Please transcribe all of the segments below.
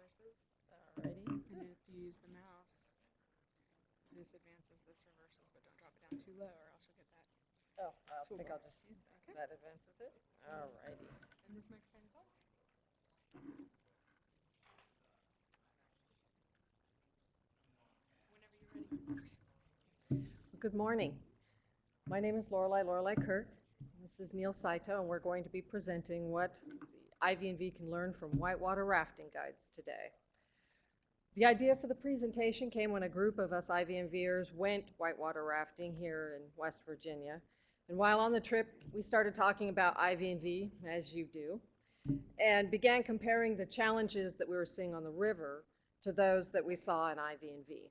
reverses. Alrighty. And if you use the mouse, this advances, this reverses, but don't drop it down too low or else you'll get that. Oh, I think Toolbar. I'll just use that. Okay. That advances it. Alrighty. And this microphone is off. Whenever you're ready. Good morning. My name is Lohrli-Kirk. This is Neal Saito, and we're going to be presenting what the IV&V can learn from whitewater rafting guides today. The idea for the presentation came when a group of us IV&Vers went whitewater rafting here in West Virginia. And while on the trip, we started talking about IV&V, as you do, and began comparing the challenges that we were seeing on the river to those that we saw in IV&V.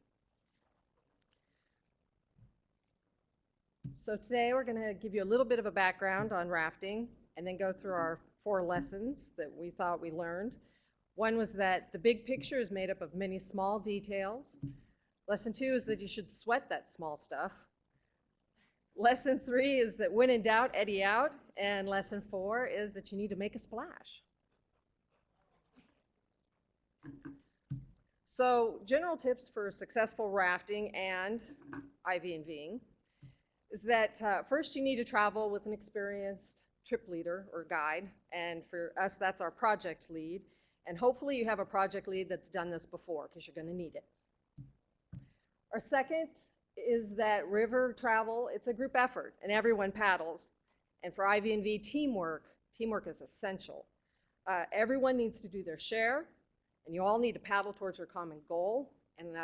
So today we're going to give you a little bit of a background on rafting and then go through our 4 lessons that we thought we learned. One was that the big picture is made up of many small details. Lesson 2 is that you should sweat that small stuff. Lesson 3 is that when in doubt, eddy out. And lesson 4 is that you need to make a splash. So general tips for successful rafting and IV&Ving is that first you need to travel with an experienced trip leader or guide, and for us that's our project lead, and hopefully you have a project lead that's done this before because you're going to need it. Our second is that river travel, it's a group effort and everyone paddles, and for IV&V teamwork is essential. Everyone needs to do their share, and you all need to paddle towards your common goal. And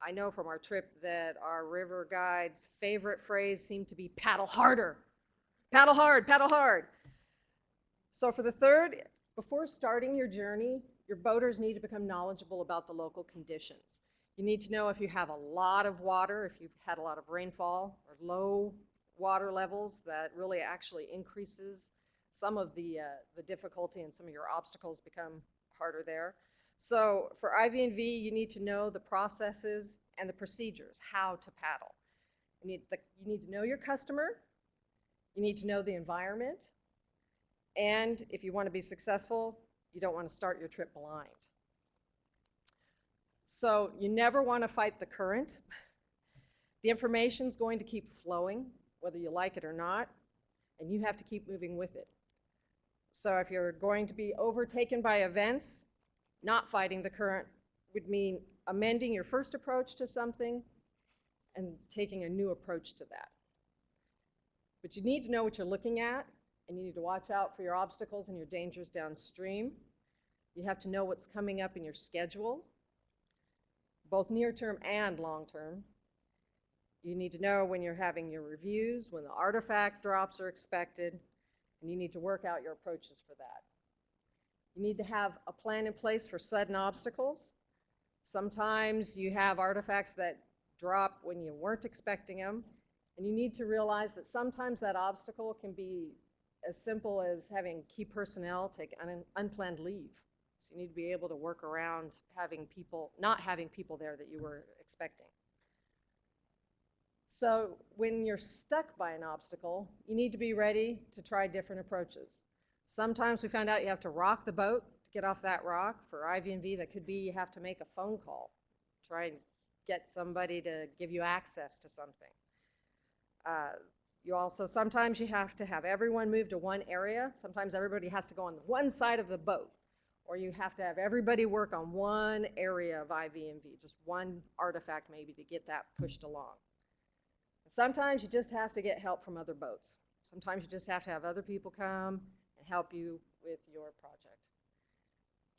I know from our trip that our river guide's favorite phrase seemed to be paddle harder. Paddle hard, paddle hard. So for the third, before starting your journey, your boaters need to become knowledgeable about the local conditions. You need to know if you have a lot of water, if you've had a lot of rainfall, or low water levels that really actually increases some of the difficulty, and some of your obstacles become harder there. So for IV&V, you need to know the processes and the procedures, how to paddle. You need to know your customer, you need to know the environment, and if you want to be successful, you don't want to start your trip blind. So you never want to fight the current. The information's going to keep flowing, whether you like it or not, and you have to keep moving with it. So if you're going to be overtaken by events, not fighting the current would mean amending your first approach to something and taking a new approach to that. But you need to know what you're looking at, and you need to watch out for your obstacles and your dangers downstream. You have to know what's coming up in your schedule, both near-term and long-term. You need to know when you're having your reviews, when the artifact drops are expected, and you need to work out your approaches for that. You need to have a plan in place for sudden obstacles. Sometimes you have artifacts that drop when you weren't expecting them, and you need to realize that sometimes that obstacle can be as simple as having key personnel take unplanned leave. So you need to be able to work around not having people there that you were expecting. So when you're stuck by an obstacle, you need to be ready to try different approaches. Sometimes we found out you have to rock the boat to get off that rock. For IV&V, that could be you have to make a phone call, try and get somebody to give you access to something. Sometimes you have to have everyone move to one area. Sometimes everybody has to go on one side of the boat, or you have to have everybody work on one area of IV&V, just one artifact maybe to get that pushed along. Sometimes you just have to get help from other boats. Sometimes you just have to have other people come and help you with your project.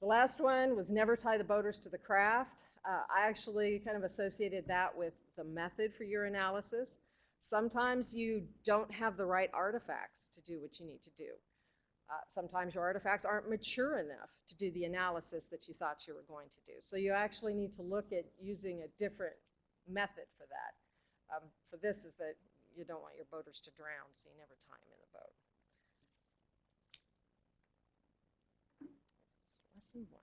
The last one was never tie the boaters to the craft. I actually kind of associated that with the method for your analysis. Sometimes you don't have the right artifacts to do what you need to do. Sometimes your artifacts aren't mature enough to do the analysis that you thought you were going to do. So you actually need to look at using a different method for that. For this is that you don't want your boaters to drown, so you never tie them in the boat. Lesson 1.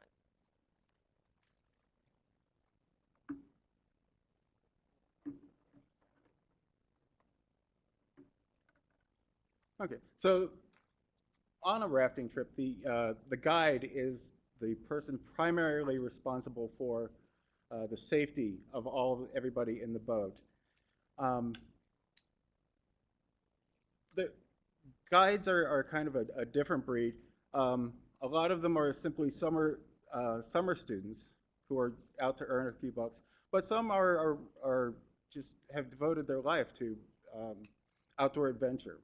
Okay, so on a rafting trip, the guide is the person primarily responsible for the safety of everybody in the boat. The guides are kind of a different breed. A lot of them are simply summer students who are out to earn a few bucks, but some are just have devoted their life to outdoor adventure.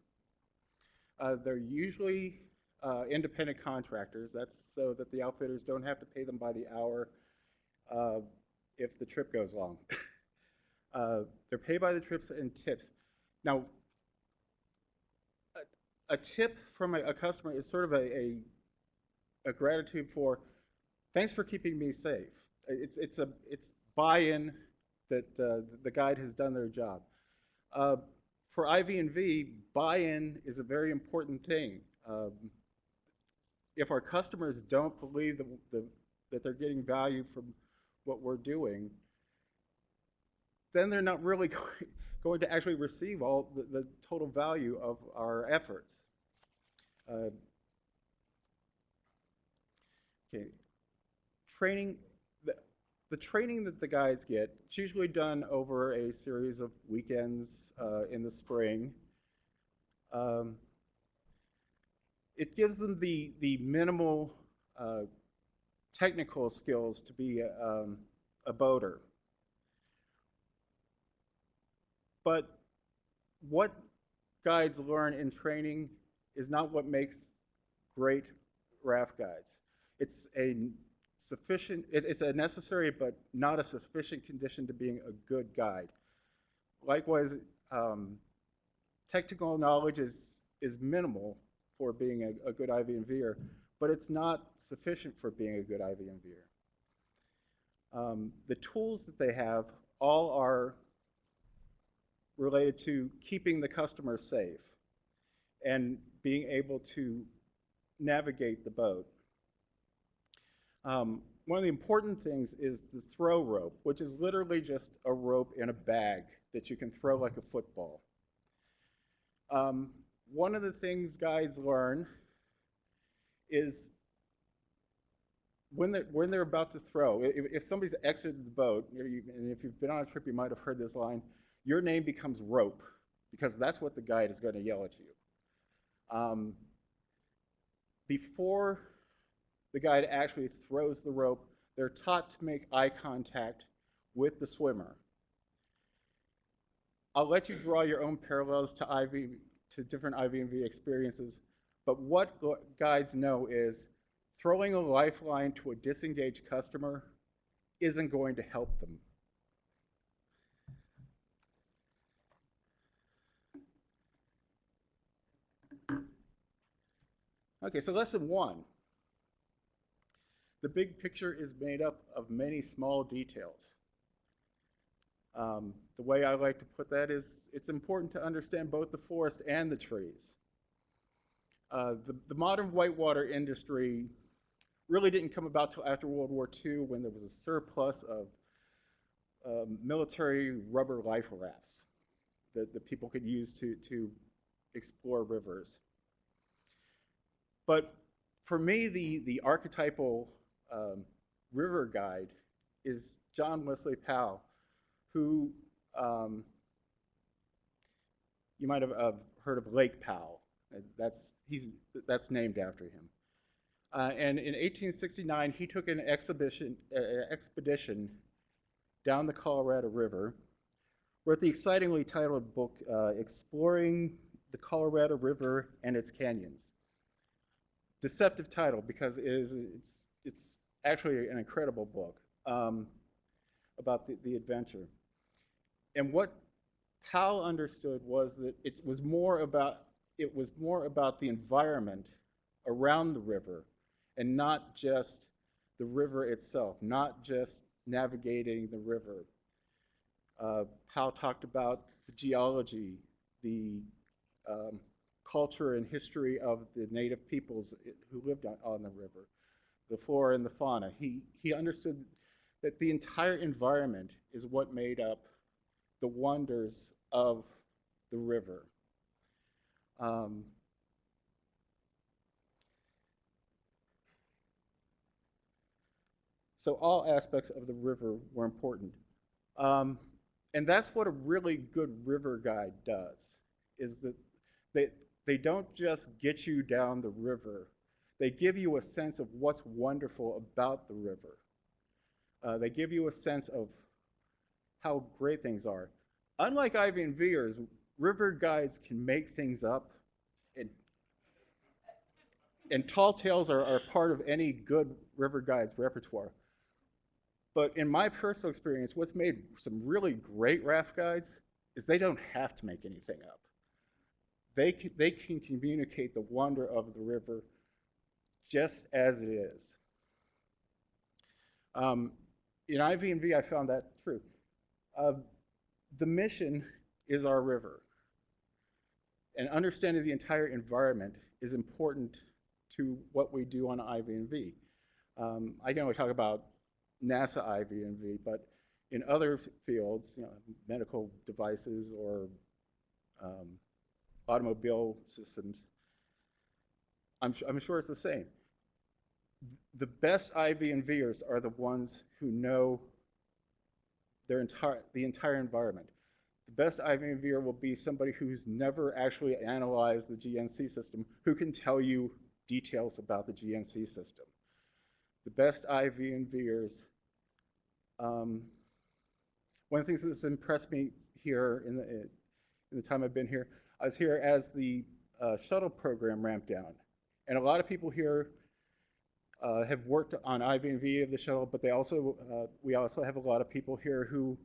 They're usually independent contractors. That's so that the outfitters don't have to pay them by the hour if the trip goes long. They're paid by the trips and tips. Now, a tip from a customer is sort of a gratitude for, thanks for keeping me safe. It's buy-in that the guide has done their job. For IV&V, buy-in is a very important thing. If our customers don't believe that they're getting value from what we're doing, then they're not really going to actually receive all the total value of our efforts. Okay, training. The training that the guides get, it's usually done over a series of weekends in the spring. It gives them the minimal technical skills to be a boater. But what guides learn in training is not what makes great raft guides. It's a necessary but not a sufficient condition to being a good guide. Likewise, technical knowledge is minimal for being a good IV&Ver, but it's not sufficient for being a good IV&Ver. The tools that they have all are related to keeping the customer safe and being able to navigate the boat. One of the important things is the throw rope, which is literally just a rope in a bag that you can throw like a football. One of the things guides learn is when they're about to throw, if somebody's exited the boat, and if you've been on a trip, you might have heard this line, your name becomes rope, because that's what the guide is going to yell at you. Before the guide actually throws the rope, they're taught to make eye contact with the swimmer. I'll let you draw your own parallels to different IV&V experiences, but what guides know is throwing a lifeline to a disengaged customer isn't going to help them. Okay, so lesson 1. The big picture is made up of many small details. The way I like to put that is it's important to understand both the forest and the trees. The modern whitewater industry really didn't come about till after World War II, when there was a surplus of military rubber life rafts that people could use to explore rivers. But for me, the archetypal river guide is John Wesley Powell, who you might have heard of Lake Powell. That's named after him. And in 1869, he took an expedition down the Colorado River, wrote the excitingly titled book, Exploring the Colorado River and Its Canyons. Deceptive title, because it's actually an incredible book about the adventure. And what Powell understood was that it was more about the environment around the river, and not just the river itself, not just navigating the river. Powell talked about the geology, the culture and history of the native peoples who lived on the river, the flora and the fauna. He understood that the entire environment is what made up the wonders of the river. So all aspects of the river were important. And that's what a really good river guide does, is that they, they don't just get you down the river. They give you a sense of what's wonderful about the river. They give you a sense of how great things are. Unlike IV&Vers, river guides can make things up, and tall tales are part of any good river guide's repertoire. But in my personal experience, what's made some really great raft guides is they don't have to make anything up. They can communicate the wonder of the river just as it is. In IV&V, I found that true. The mission is our river. And understanding the entire environment is important to what we do on IV&V. I can only talk about NASA IV&V, but in other fields, medical devices or automobile systems, I'm sure it's the same. The best IV&Vers are the ones who know the entire environment. The best IV&Ver will be somebody who's never actually analyzed the GNC system, who can tell you details about the GNC system. The best IV&Vers, one of the things that's impressed me here in the time I've been here, I was here as the shuttle program ramped down. And a lot of people here have worked on IV&V of the shuttle, but we also have a lot of people here who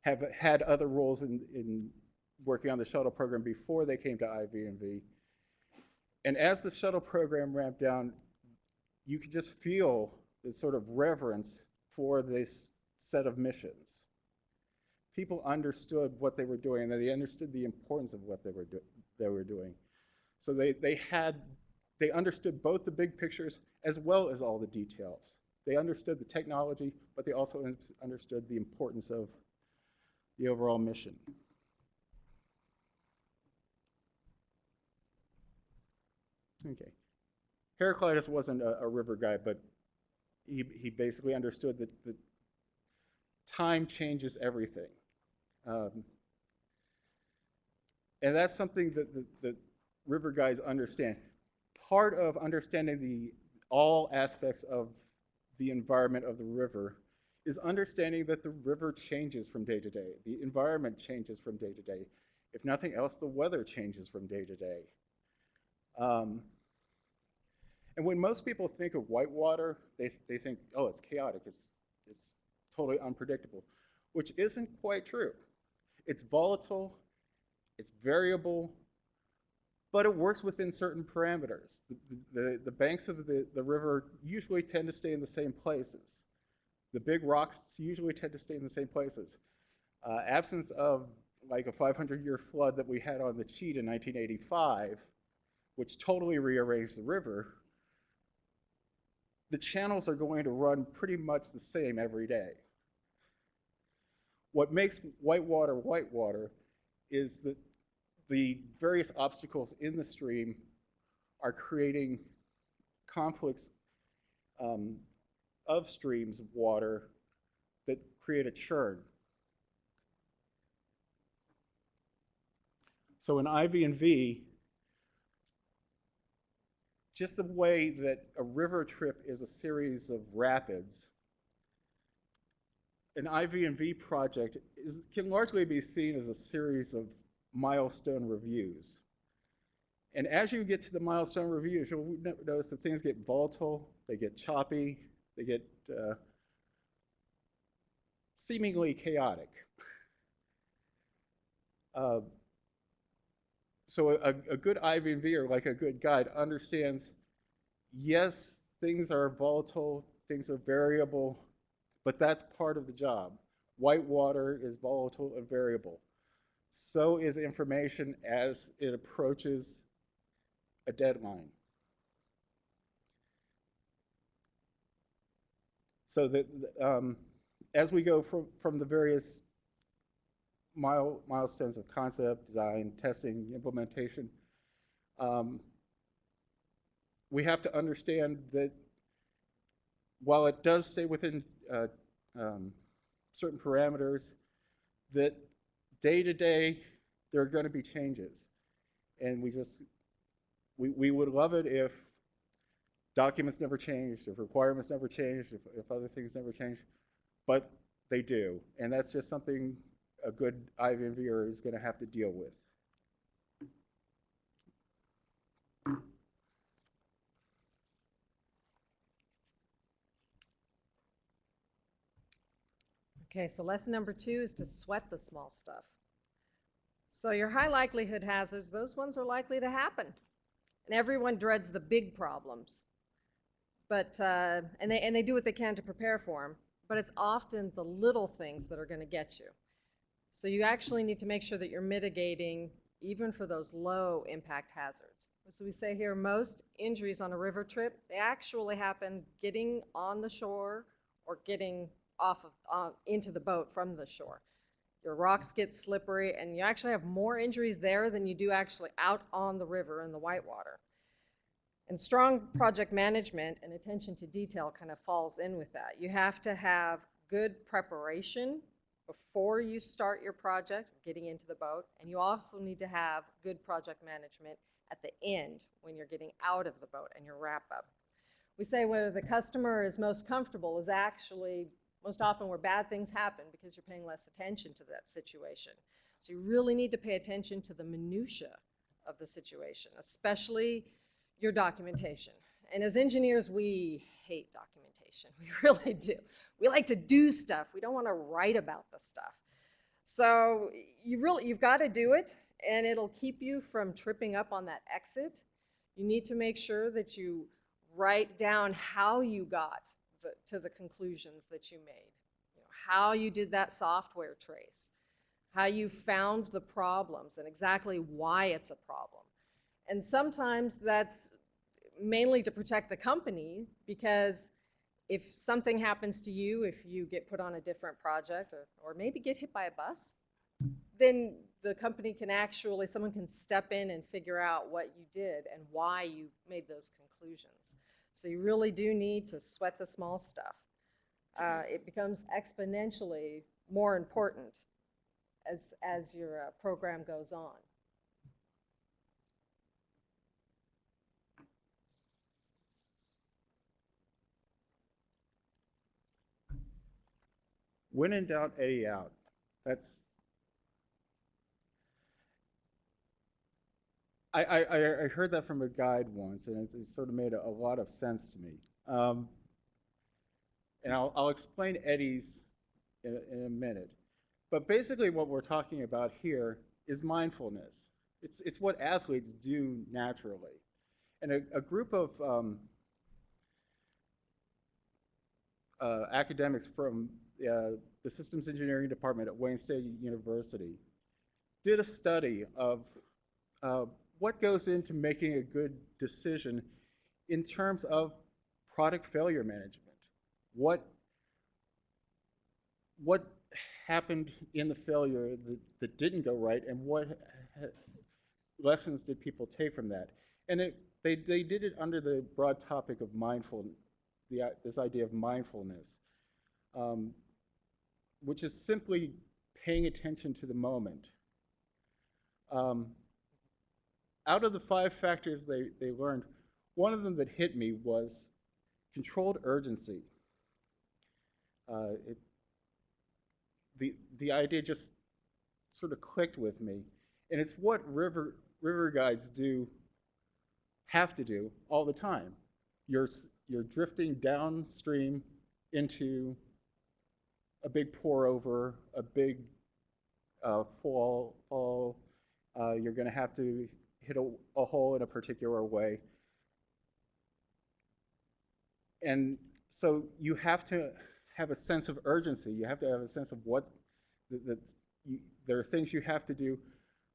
have had other roles in working on the shuttle program before they came to IV&V. And as the shuttle program ramped down, you could just feel this sort of reverence for this set of missions. People understood what they were doing, and they understood the importance of what they were doing. So they understood both the big pictures as well as all the details. They understood the technology, but they also understood the importance of the overall mission. Okay. Heraclitus wasn't a river guide, but he basically understood that time changes everything. And that's something that river guides understand. Part of understanding all aspects of the environment of the river is understanding that the river changes from day to day. The environment changes from day to day. If nothing else, the weather changes from day to day. And when most people think of whitewater, they think, oh, it's chaotic, it's totally unpredictable, which isn't quite true. It's volatile, it's variable, but it works within certain parameters. The banks of the river usually tend to stay in the same places. The big rocks usually tend to stay in the same places. Absence of like a 500-year flood that we had on the Cheat in 1985, which totally rearranged the river, the channels are going to run pretty much the same every day. What makes whitewater is that the various obstacles in the stream are creating conflicts of streams of water that create a churn. So in IV&V, just the way that a river trip is a series of rapids, an IV&V project can largely be seen as a series of milestone reviews. And as you get to the milestone reviews, you'll notice that things get volatile, they get choppy, they get seemingly chaotic. So a good IV&V, or like a good guide, understands, yes, things are volatile, things are variable, but that's part of the job. Whitewater is volatile and variable. So is information as it approaches a deadline. So that as we go from the various milestones of concept, design, testing, implementation, we have to understand that while it does stay within certain parameters, that day to day there are going to be changes, and we would love it if documents never changed, if requirements never changed, if other things never changed, but they do, and that's just something a good IV&Ver is going to have to deal with. Okay, so lesson number 2 is to sweat the small stuff. So your high likelihood hazards, those ones are likely to happen. And everyone dreads the big problems. But, and they do what they can to prepare for them. But it's often the little things that are going to get you. So you actually need to make sure that you're mitigating even for those low impact hazards. So we say here, most injuries on a river trip, they actually happen getting on the shore or getting off of into the boat from the shore. Your rocks get slippery, and you actually have more injuries there than you do actually out on the river in the whitewater. And strong project management and attention to detail kind of falls in with that. You have to have good preparation before you start your project, getting into the boat, and you also need to have good project management at the end when you're getting out of the boat and your wrap up. We say where the customer is most comfortable is actually most often where bad things happen because you're paying less attention to that situation. So you really need to pay attention to the minutia of the situation, especially your documentation. And as engineers, we hate documentation. We really do. We like to do stuff. We don't want to write about the stuff. So you've got to do it, and it'll keep you from tripping up on that exit. You need to make sure that you write down how you got to the conclusions that you made. You know, how you did that software trace, how you found the problems, and exactly why it's a problem. And sometimes that's mainly to protect the company, because if something happens to you, if you get put on a different project or maybe get hit by a bus, then the company can actually, someone can step in and figure out what you did and why you made those conclusions. So you really do need to sweat the small stuff. It becomes exponentially more important as your program goes on. When in doubt, Eddie out. I heard that from a guide once, and it sort of made a lot of sense to me. And I'll explain Eddie's in a minute. But basically what we're talking about here is mindfulness. It's what athletes do naturally. And a group of academics from the Systems Engineering Department at Wayne State University did a study of what goes into making a good decision in terms of product failure management. What happened in the failure that didn't go right, and what lessons did people take from that? And they did it under the broad topic of mindfulness, this idea of mindfulness, which is simply paying attention to the moment. Out of the 5 factors they learned, one of them that hit me was controlled urgency. The idea just sort of clicked with me, and it's what river guides have to do all the time. You're drifting downstream into a big pour over, a big fall. You're going to have to hit a hole in a particular way. And so you have to have a sense of urgency. You have to have a sense of there are things you have to do,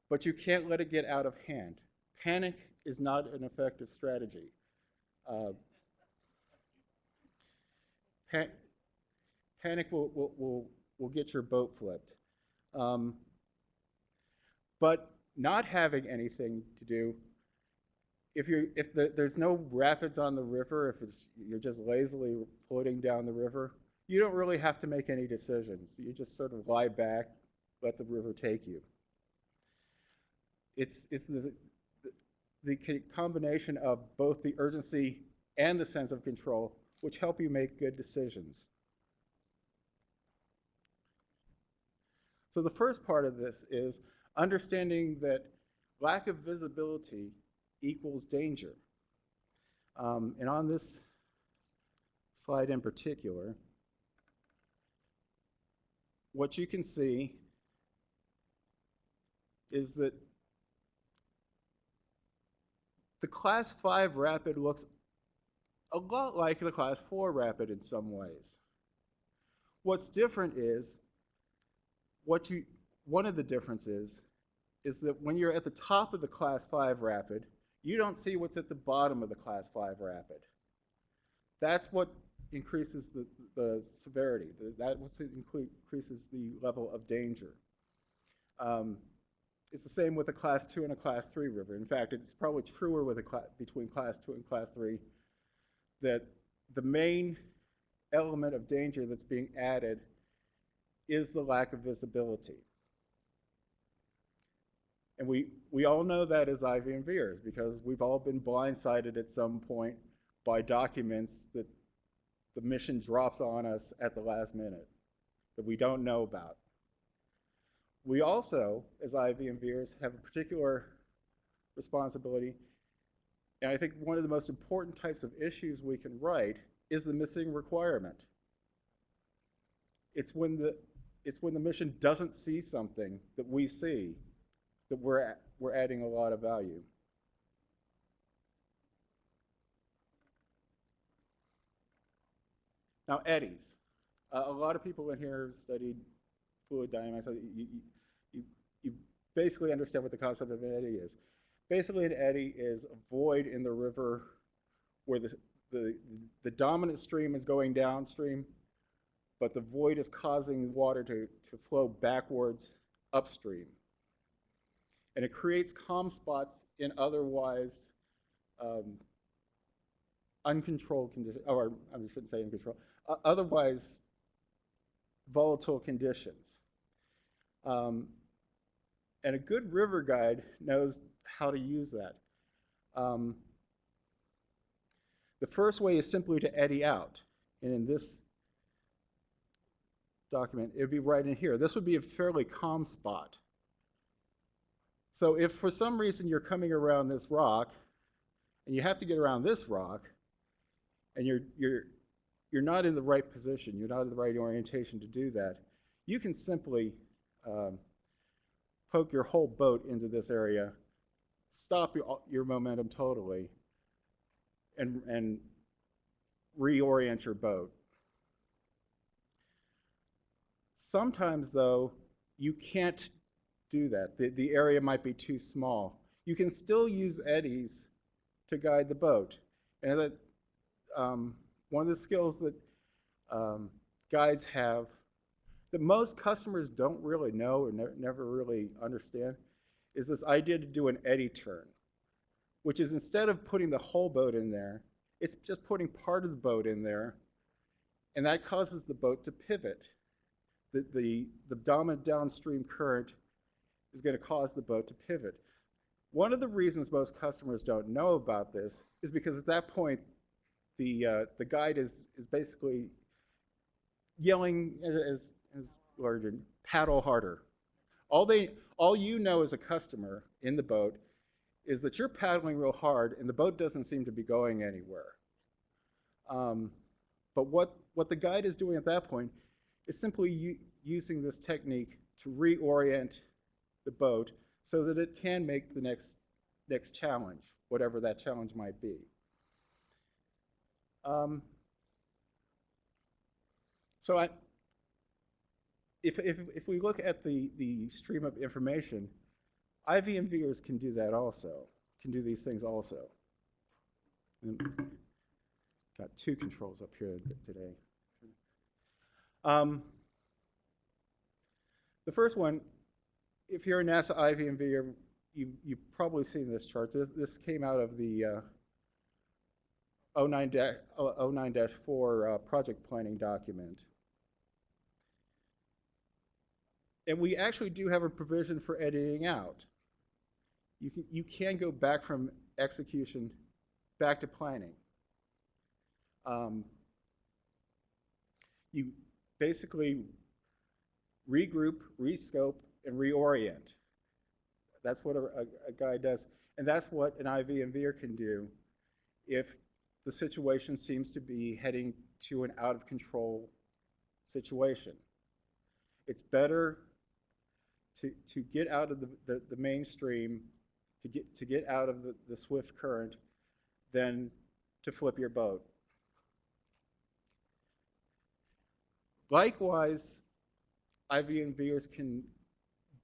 but you can't let it get out of hand. Panic is not an effective strategy. Panic will get your boat flipped. But not having anything to do there's no rapids on the river, you're just lazily floating down the river, you don't really have to make any decisions. You just sort of lie back, let the river take you. It's the combination of both the urgency and the sense of control which help you make good decisions. So the first part of this is understanding that lack of visibility equals danger. And on this slide in particular, what you can see is that the Class 5 rapid looks a lot like the Class 4 rapid in some ways. What's different is, one of the differences is that when you're at the top of the Class 5 rapid, you don't see what's at the bottom of the Class 5 rapid. That's what increases the severity. That increases the level of danger. It's the same with a Class 2 and a Class 3 river. In fact, it's probably truer between Class 2 and Class 3 that the main element of danger that's being added is the lack of visibility. And we all know that as IV&Vers because we've all been blindsided at some point by documents that the mission drops on us at the last minute that we don't know about. We also, as IV&Vers, have a particular responsibility, and I think one of the most important types of issues we can write is the missing requirement. It's when the mission doesn't see something that we see that we're adding a lot of value. Now, eddies. A lot of people in here studied fluid dynamics. You basically understand what the concept of an eddy is. Basically, an eddy is a void in the river where the dominant stream is going downstream, but the void is causing water to flow backwards upstream. And it creates calm spots in otherwise uncontrolled conditions, or I shouldn't say uncontrolled, otherwise volatile conditions. And a good river guide knows how to use that. The first way is simply to eddy out. And in this document, it would be right in here. This would be a fairly calm spot. So if for some reason you're coming around this rock, and you have to get around this rock, and you're not in the right position, you're not in the right orientation to do that, you can simply poke your whole boat into this area, stop your momentum totally, and reorient your boat. Sometimes, though, you can't do that. The area might be too small. You can still use eddies to guide the boat. And that one of the skills that guides have that most customers don't really know or never really understand is this idea to do an eddy turn, which is instead of putting the whole boat in there, it's just putting part of the boat in there, and that causes the boat to pivot. The dominant downstream current is going to cause the boat to pivot. One of the reasons most customers don't know about this is because at that point, the guide is basically yelling as Lord, paddle harder. All you know as a customer in the boat is that you're paddling real hard and the boat doesn't seem to be going anywhere. But what the guide is doing at that point is simply using this technique to reorient the boat so that it can make the next challenge, whatever that challenge might be. So if we look at the stream of information, IV&Vers can do that also, can do these things also. And got two controls up here today. The first one, if you're a NASA IV&Ver, you've probably seen this chart. This came out of the 09-4 project planning document. And we actually do have a provision for editing out. You can go back from execution back to planning. You basically regroup, rescope, and reorient. That's what a guide does. And that's what an IV&Ver can do if the situation seems to be heading to an out-of-control situation. It's better to get out of the mainstream, to get out of the swift current, than to flip your boat. Likewise, IV&Vers can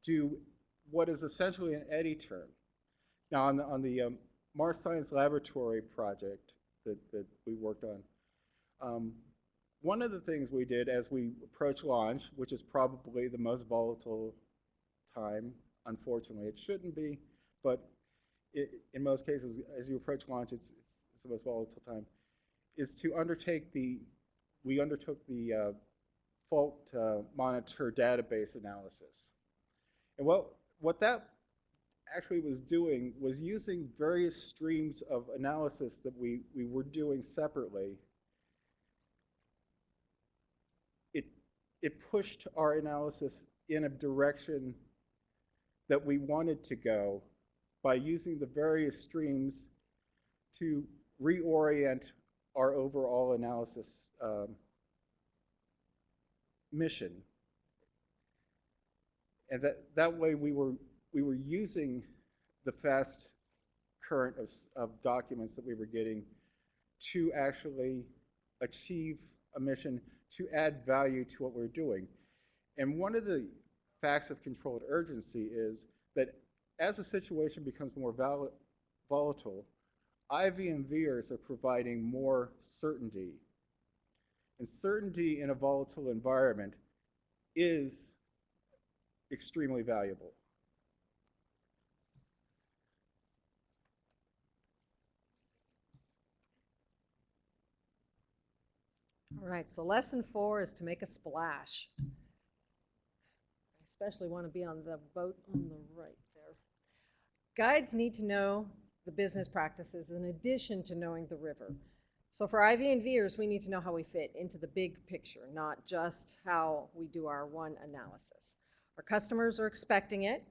do what is essentially an eddy turn. Now, on the Mars Science Laboratory project that we worked on, one of the things we did as we approach launch, which is probably the most volatile time, unfortunately. It shouldn't be, but in most cases, as you approach launch, it's the most volatile time, is to we undertook the fault monitor database analysis. And what that actually was doing was using various streams of analysis that we were doing separately. It pushed our analysis in a direction that we wanted to go by using the various streams to reorient our overall analysis mission. And that way we were using the fast current of documents that we were getting to actually achieve a mission, to add value to what we're doing. And one of the facts of controlled urgency is that as the situation becomes more volatile, IV&Vers are providing more certainty. And certainty in a volatile environment is extremely valuable. All right, so lesson 4 is to make a splash. I especially want to be on the boat on the right there. Guides need to know the business practices in addition to knowing the river. So for IV&Vers, we need to know how we fit into the big picture, not just how we do our one analysis. Our customers are expecting it.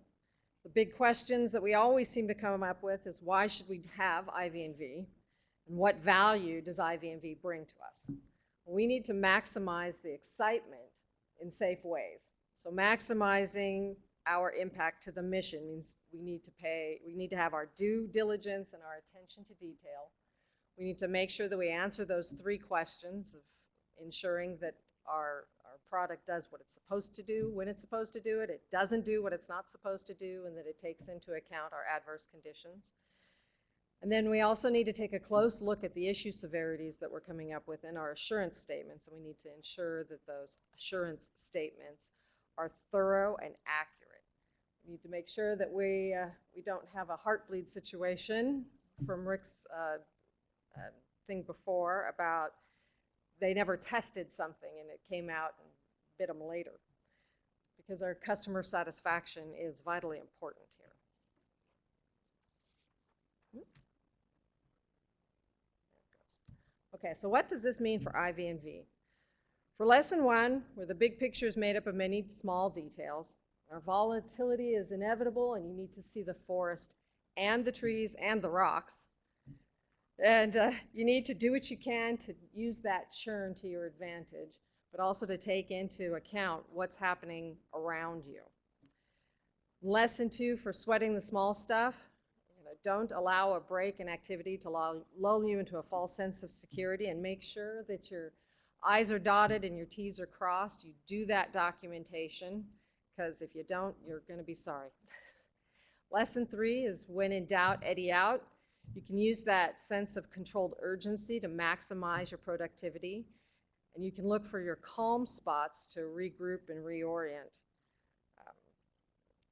The big questions that we always seem to come up with is, why should we have IV&V? And what value does IV&V bring to us? We need to maximize the excitement in safe ways. So maximizing our impact to the mission means we need to have our due diligence and our attention to detail. We need to make sure that we answer those 3 questions of ensuring that our product does what it's supposed to do, when it's supposed to do it, it doesn't do what it's not supposed to do, and that it takes into account our adverse conditions. And then we also need to take a close look at the issue severities that we're coming up with in our assurance statements, and we need to ensure that those assurance statements are thorough and accurate. We need to make sure that we don't have a heartbleed situation from Rick's thing before about they never tested something and it came out and bit them later, because our customer satisfaction is vitally important here. Okay, so what does this mean for IV&V? For lesson 1, where the big picture is made up of many small details, our volatility is inevitable and you need to see the forest and the trees and the rocks. And you need to do what you can to use that churn to your advantage, but also to take into account what's happening around you. Lesson 2, for sweating the small stuff, don't allow a break in activity to lull you into a false sense of security, and make sure that your I's are dotted and your T's are crossed. You do that documentation, because if you don't, you're going to be sorry. Lesson 3 is, when in doubt, eddy out. You can use that sense of controlled urgency to maximize your productivity, and you can look for your calm spots to regroup and reorient.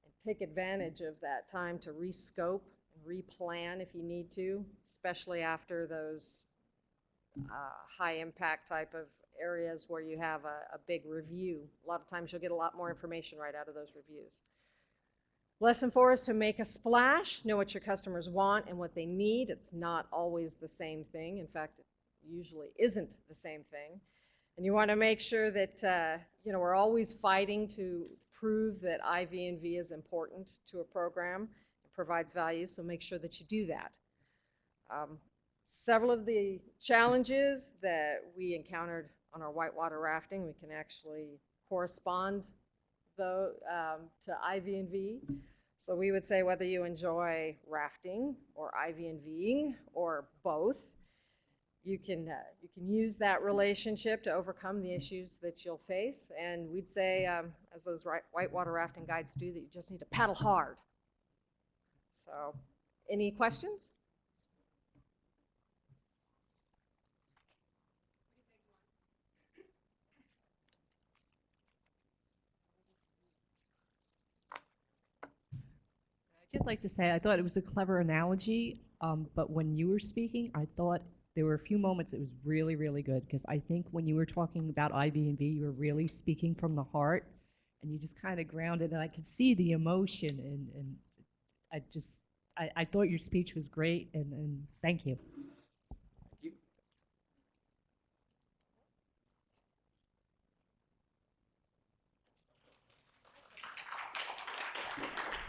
And take advantage of that time to rescope and replan if you need to, especially after those high impact type of areas where you have a big review. A lot of times you'll get a lot more information right out of those reviews. Lesson 4 is to make a splash, know what your customers want and what they need. It's not always the same thing. In fact, it usually isn't the same thing. And you want to make sure that we're always fighting to prove that IV&V is important to a program. It provides value, so make sure that you do that. Several of the challenges that we encountered on our whitewater rafting, we can actually correspond though to IV&V. So we would say whether you enjoy rafting or IV&Ving or both, you can use that relationship to overcome the issues that you'll face. And we'd say, as those whitewater rafting guides do, that you just need to paddle hard. So, any questions? I'd just like to say I thought it was a clever analogy, but when you were speaking, I thought there were a few moments it was really, really good, because I think when you were talking about IV&V, you were really speaking from the heart, and you just kind of grounded, and I could see the emotion, and I thought your speech was great, and thank you.